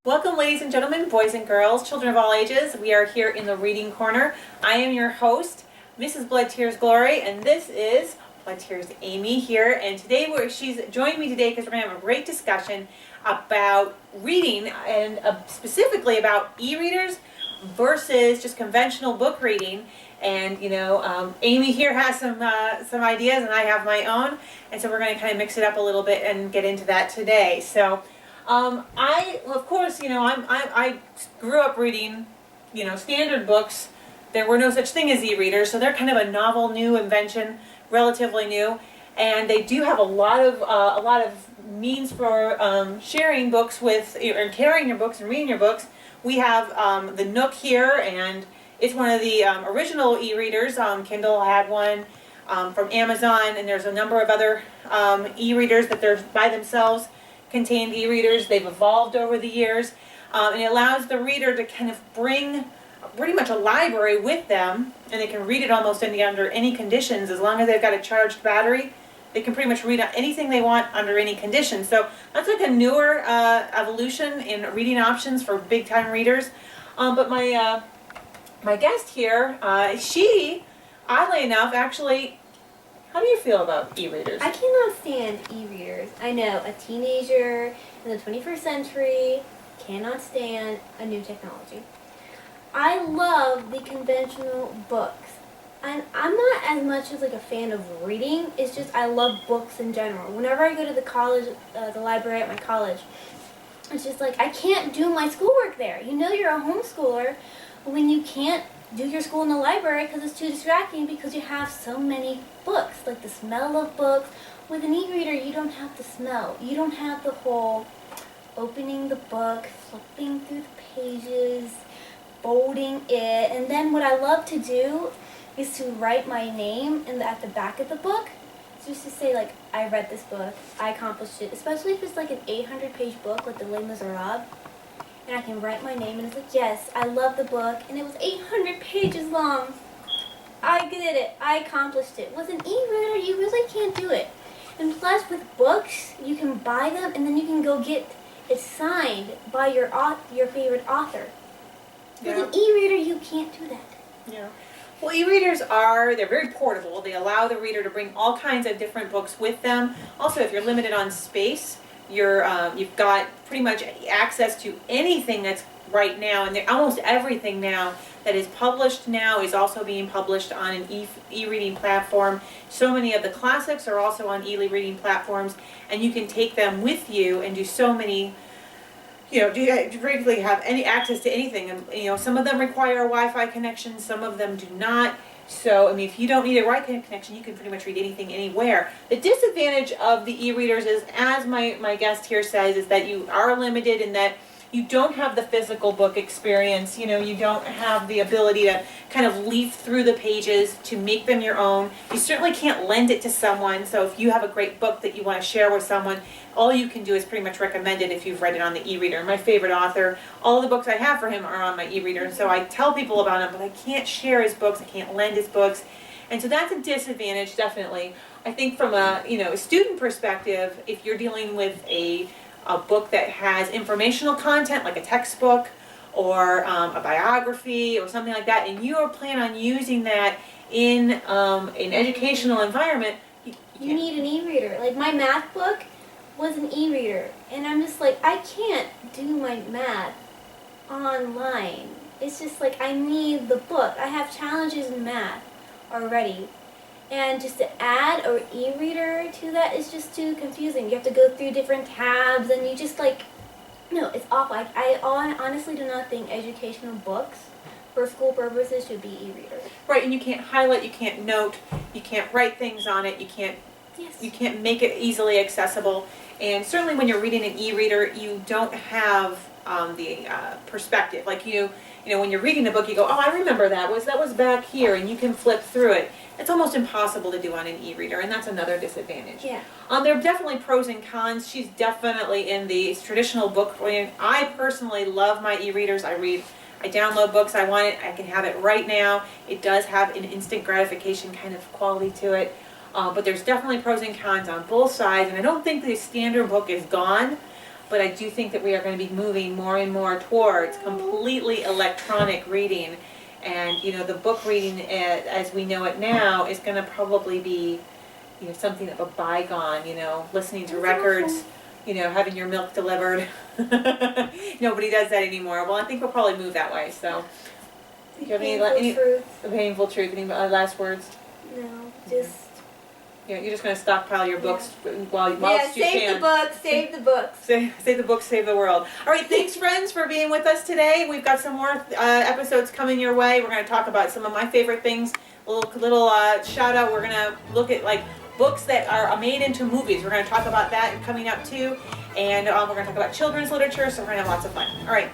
Welcome, ladies and gentlemen, boys and girls, children of all ages. We are here in the Reading Corner. I am your host, Mrs. BloodTearsGlory, and this is BloodTears Amy here. And today she's joined me today because we're going to have a great discussion about reading, and specifically about e-readers versus just conventional book reading. And Amy here has some ideas, and I have my own, and so we're going to kind of mix it up a little bit and get into that today. So. I grew up reading, standard books. There were no such thing as e-readers, so they're kind of a novel, new invention, relatively new, and they do have a lot of means for sharing books with, or carrying your books and reading your books. We have the Nook here, and it's one of the original e-readers. Kindle had one from Amazon, and there's a number of other e-readers that they're by themselves. Contained e-readers. They've evolved over the years, and it allows the reader to kind of bring pretty much a library with them, and they can read it almost under any conditions. As long as they've got a charged battery, they can pretty much read anything they want under any conditions. So that's like a newer evolution in reading options for big-time readers. But my guest here, she, oddly enough, actually. How do you feel about e-readers? I cannot stand e-readers. I know, a teenager in the 21st century cannot stand a new technology. I love the conventional books. And I'm not as much as a fan of reading. It's just I love books in general. Whenever I go to the library at my college, it's just I can't do my schoolwork there. You're a homeschooler when you can't do your school in the library because it's too distracting because you have so many books, like the smell of books. With an e-reader, you don't have the smell. You don't have the whole opening the book, flipping through the pages, folding it, and then what I love to do is to write my name at the back of the book, just to say I read this book, I accomplished it, especially if it's an 800-page book like the Les Miserables. And I can write my name, and it's yes, I love the book, and it was 800 pages long. I did it. I accomplished it. With an e-reader, you really can't do it. And plus, with books, you can buy them, and then you can go get it signed by your favorite author. Yeah. With an e-reader, you can't do that. Yeah. Well, e-readers they're very portable. They allow the reader to bring all kinds of different books with them. Also, if you're limited on space, you've got pretty much access to anything that's right now, and almost everything now that is published now is also being published on an e-reading platform. So many of the classics are also on e-reading platforms, and you can take them with you and do so many, do regularly have any access to anything. And some of them require a Wi-Fi connection, some of them do not. So, if you don't need a Wi-Fi connection, you can pretty much read anything, anywhere. The disadvantage of the e-readers is, as my guest here says, is that you are limited in that you don't have the physical book experience. You don't have the ability to kind of leaf through the pages to make them your own. You certainly can't lend it to someone. So if you have a great book that you want to share with someone, all you can do is pretty much recommend it if you've read it on the e-reader. My favorite author, all the books I have for him are on my e-reader, and so I tell people about him, but I can't share his books, I can't lend his books, and so that's a disadvantage, definitely. I think from a student perspective, if you're dealing with a book that has informational content, like a textbook or a biography or something like that, and you are planning on using that in an educational environment, you need an e-reader. My math book was an e-reader, and I'm just I can't do my math online. It's just I need the book. I have challenges in math already, and just to add an e-reader to that is just too confusing. You have to go through different tabs, and you just no, it's awful. I honestly do not think educational books for school purposes should be e-readers. Right, and you can't highlight, you can't note, you can't write things on it, you can't make it easily accessible. And certainly when you're reading an e-reader, you don't have the perspective. When you're reading a book, you go, oh, I remember that was back here, and you can flip through it. It's almost impossible to do on an e-reader, and that's another disadvantage. Yeah. There are definitely pros and cons. She's definitely in the traditional book. I personally love my e-readers. I download books. I want it. I can have it right now. It does have an instant gratification kind of quality to it. But there's definitely pros and cons on both sides, and I don't think the standard book is gone. but I do think that we are going to be moving more and more towards completely electronic reading. And, you know, the book reading as we know it now is going to probably be, you know, something of a bygone, you know, listening to records, you know, having your milk delivered. Nobody does that anymore. Well, I think we'll probably move that way, so. Do you have any painful truth? Any last words? No, just. Yeah, you're just going to stockpile your books while you Yeah, can. save the books, save the books. Save the books, save the world. All right, thanks friends for being with us today. We've got some more episodes coming your way. We're going to talk about some of my favorite things. A little shout out. We're going to look at like books that are made into movies. We're going to talk about that coming up too. And we're going to talk about children's literature, so we're going to have lots of fun. All right.